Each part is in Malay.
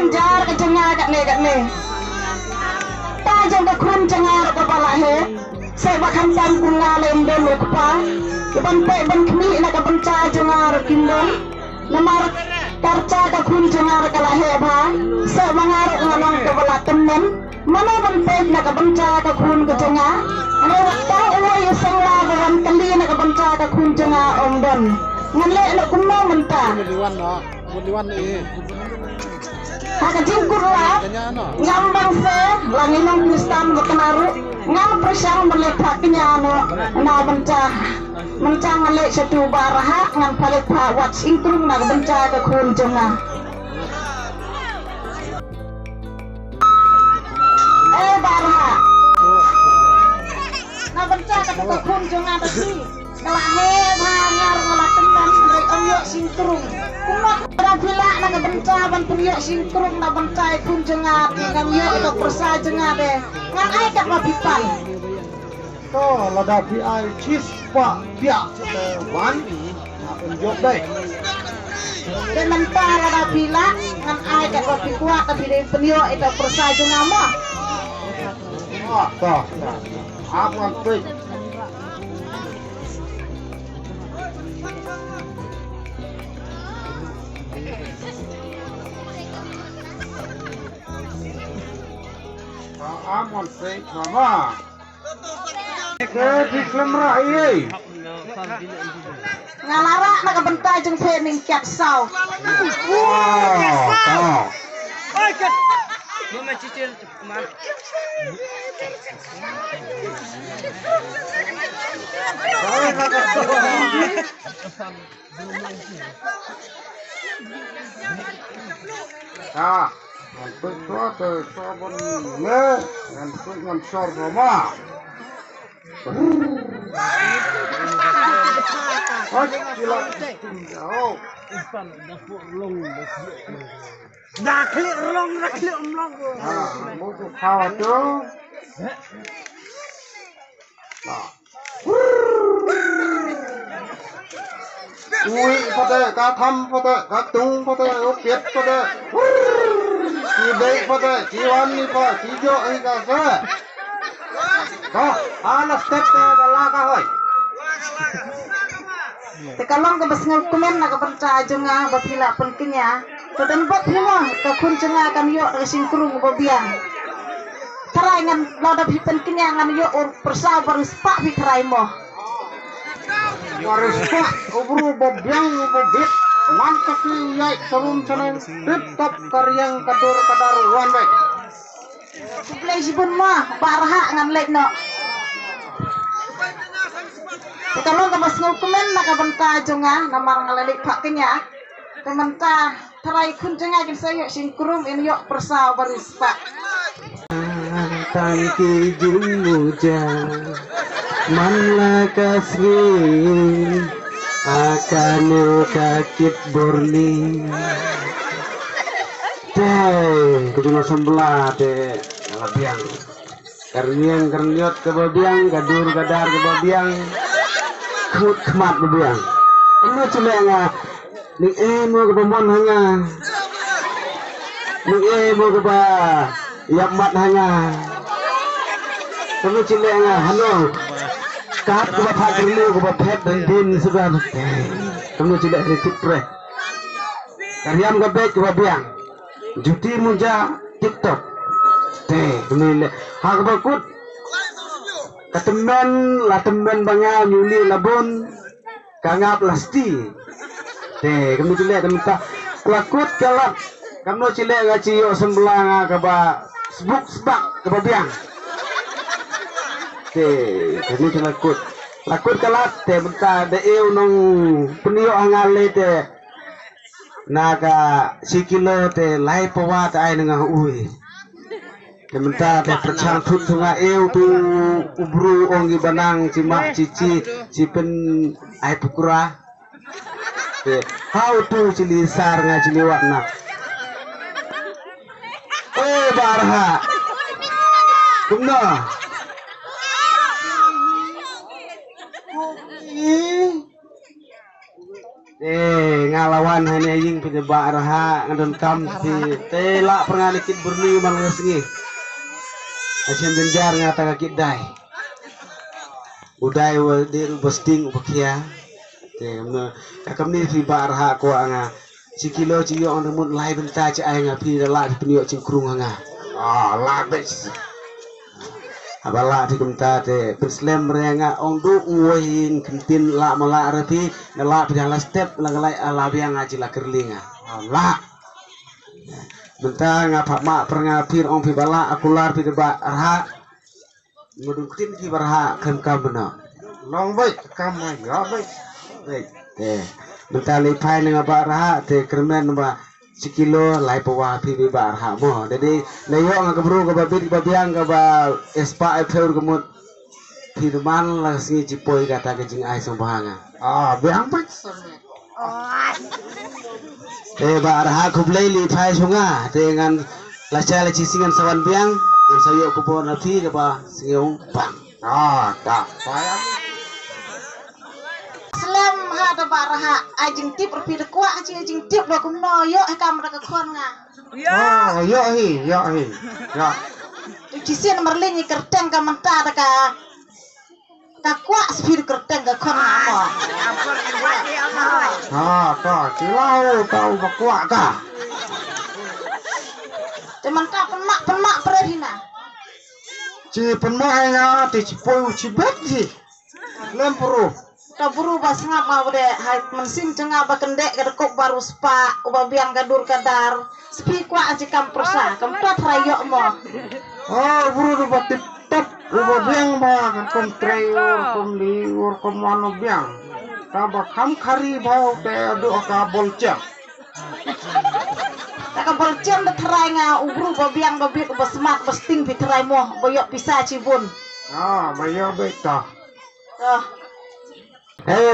jar ke cengar kat ni ta jang ke kun cengar ke bala he saya bakam tam kungalem dulu kepa ban pe ban kni na ke banca cengar kindon namar karca ke kun cengar ke lahe ba saya mangar nganong ke bala temen mana ban pe na ke banca ke kun ke cengar ne wakta uai sangla ban kali na ke banca ke kun cengar om don ngale lo kumno menta Budiwan ni. Haka jingkur lah ngambang se langinong kristan bekenaru ngam persang melekaknya na benca ngalek satu baraha ngan palet pa wat ingkrung na benca ke kun jenga baraha na benca ke kun jenga tadi kelahe bangar ngalaken dan rek oyok singkrung kumno bila na benca ban puyok singkrung na benca kun jenga ngam yo itu persa jenga de ngan ai kat mabipan to lada pi ai chis pa pia wan unjuk dai de menta lada bila ngan ai kat mabikwa tapi de puyok itu persa jenga mo to apa tu Amon say mama. Ke diklam rai. Ngalara na ka bentay jeng fening kat saw. Wow. Oi kat. Mama cicil man. Ah. Untuk suatu sabun ne dan dengan sor mama. Gila. Oh. Dah klik long. Ah, musuh kawat tu. Nah. Ui, pada katham pada katung pada opiat pada. Chị đấy có thể chị ăn đi có chị vô ấy cả cơ có là step là la cả rồi Tekalong ka basngal kumen na ka banca jenga bapila penkinya kedan bot mo ka kun jenga kan yo ka singkrung babiang tarai ngan loda bi penkinya ngan yo persa baris pak bi tarai mo baris pak ubru babiang babit mantap ni yai sarun sanang tetap karyang kadur kadar one way play sibun mah barha ngan lek no tekalong ka basngal kumen na ka banca jenga namar ngalelik paknya kementa tarai kun jenga kin sayo singkrung in yo persa baris pak tan ki jumuja manla kasri akan kakit borni deh kedua sebelah deh labiang karniot ke babiang gadur gadar ke babiang kut kemat babiang ini cuma nga ni mo ke pemon hanya ni mo ke ba yak mat hanya kamu cuma nga halo kat ke bapak kerlu ke bapak dan sudah kamu tidak kritik pre karyam ke baik ke babiang juti muja tiktok teh kemudian hak bakut ketemen lah temen bangga nyuli labun kangap lasti teh kamu cilik kamu tak lakut kalap kamu cilik ngaci yo sembelang ke ba sebak ke babiang teh kamu cilik lakut kalap teh bentar de eu nong penio angale teh naga sikilo teh lai pawa teh ai nengah ui sementara teh percang tut tunga eu tu ubru ongi banang cimak cici cipen ai pukura teh how tu cili sar nga cili warna barha kumna ngalawan hanya ying penyebab raha ngadon kam te la perngalikit burni malas ngi asin denjar ngata kakit dai udai wa dir busting ubakia te kakam ni fi barha ko anga sikilo ciyo on mut lai benta ci ay nga fi la penio cingkrung anga la bes abala di kumta te perslem renga ong du uin kentin la mala rapi la pidala step la galai ala biang ngaji la kerlinga la benta nga pak mak pernga pir ong pi bala akular pi deba arha ngudung tin ki barha kam kam bena long baik kam ya baik baik benta li pai nga ba arha te kermen ba sikilo lai pawa pi bi ba arha mo jadi layo nga kabru ka babit ba biang ka ba espa epeur kemut pi man la singi cipoi kata ke jing ai sombanga biang baik ba arha kublai li pai sunga dengan la chala cisingan sawan biang yang sayo ko po na pi ka ba singiong bang tak sayang Selam hada baraha ajing tip perpida kuat ajing tip lo kumno yo kam mereka kuan nga. ya hi ya Cisin merlinyi kerteng ka menta ka kuat spir kerteng ka kuan nga mo. tak cilau tahu bakwa ka Teman ka penmak perhina. ci penmai nga ti cipoi cibet ji lempuru Kaburu bas ngap ngap de hai mensim cenga ba kendek ka dekok baru spa uba biang gadur kadar spi kwa aji kam persa kam tot rayo mo. buru du batit tap uba biang ba kan kom trayur kom liur kom mano biang ka ba kam khari bau te adu ka bolcam Taka bolcem de trai nga ubru ba biang ba biak ba semak ba sting pi trai mo boyok pisa cibun. bayo beta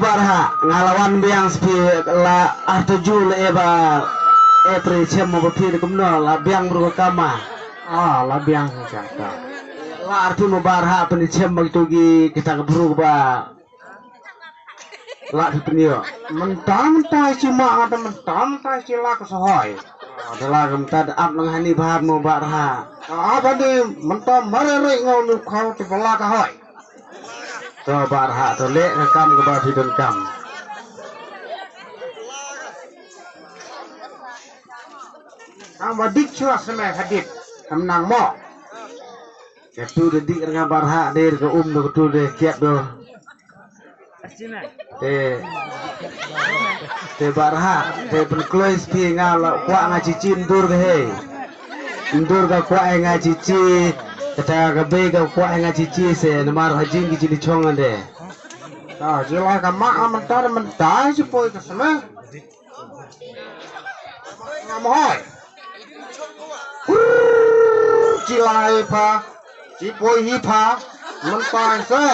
barha ngalawan biang spi la artujul eba pri chem mo pi kumno la biang bru kama la biang jata la arti mo barha pen chem begitu gi kita keburu ba la di penio mentah cuma ada mentah cila kesohoi adalah gemta ap nang hani bahar mo barha apa di mentah marere ngau lu kau ti bala ka hoi to barha to le kam ke ba bidon kam wadik chua seme hadit nang mo ke tu de dik nga barha der ke do tu de kiat do te barha te pen klois pi nga la kwa nga cicin dur ke he ndur ga kwa nga cici kata ga be ga kwa nga cici se namar hajing ki cili chong ande jila ka ma mentah cipoi ka seme ngamoy cilai pa cipoi hi pa mentah se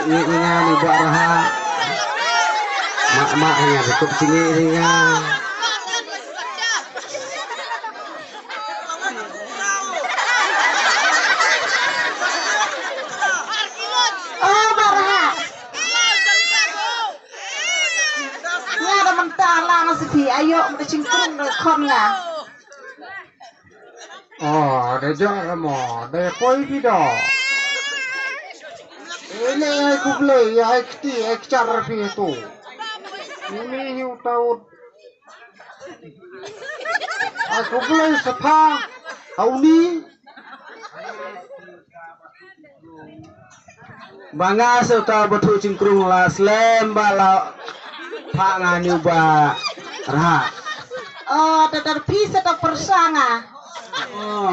ini nga ni barha mak nya cukup singi ni nga Baraha. Nga da mentah la nga sepi ayo mo cingkrung de kon nga. de jong mo de poi pi do ini ai kuble ai kti ai char pi tu ini hiu taut ai kuble sapa auni bangga serta betul cingkrung la slem bala pa nga ni ba raha Dadar pisa ta persanga.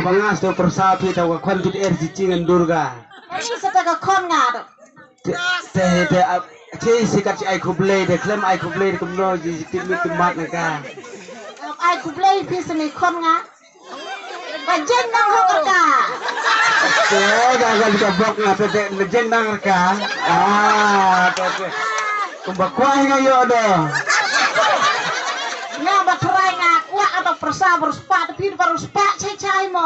bangga sto persapi ta wa kwan bit er cicingan durga Pisa ta ka kon nga do. te sikat ai kuble de klem ai kuble de kumno ji timit mat na ka Ai kublai pisa ni kon nga. Bajen nang hokar ka. te da ga ka bok na te legend nang ka te kumba kwai nga yo do Nga ba try nga kuat atau persa beruspa tapi baru spa cai mo.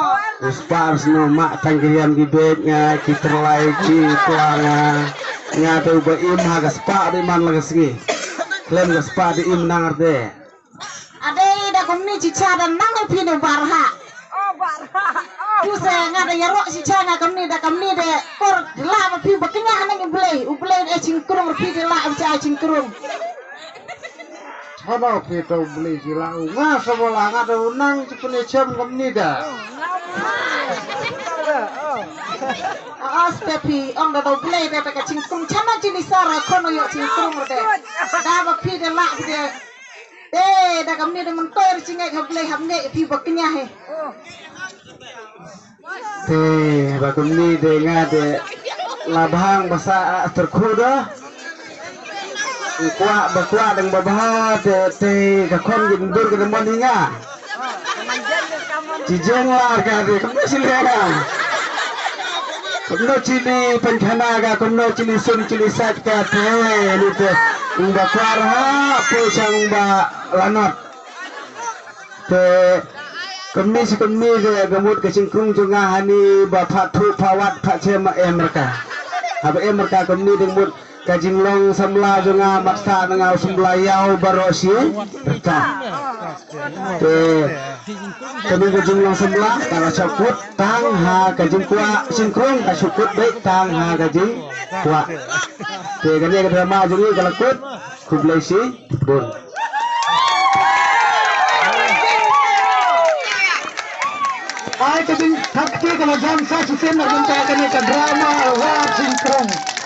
Spars no mak tanggriam di bed nga kita lai ci tuanga ngate uba im haga spa di man laga sigi klem ga spa di im nangarte Ade ida komni cica dan nang pino barha. Tu se ngada yarok cica nga komni da komni de kor la ma pi baknya nang ublei e cingkrung pi de la uca cingkrung. Hana pito beli sila nga sebelah ngada unang cepene cem komni da. As pepi ong da ublei de ka cingkrung chana jinisara kono yo cingkrung de. Da ba pi de la de. Da kami dah mentor cingai kablai hamne pi baknya he. te ba komni de ngate labhang basa terkuda kuat berkuat dengan babah te ka kon gin dur ke mon hinga cijeng lah ka de komno silenga komno cili penkhana ka komno cili sun cili sat ka te ni te ba kwar ha po chang ba lanot te komni si komni de gamut ke singkung junga hani ba phatu phawat pha chema mereka aba mereka komni de mut kajing long samla junga maksa nanga sumlayau barosi reka te kami kajing long samla kala cakut tang ha kajing kuat singkrung ka sukut baik tang ha kajing kuat te kani ka drama jungi kala kut kublai si bun Ay kajing takti kalau jam sa susin na kani ka drama wa singkrong.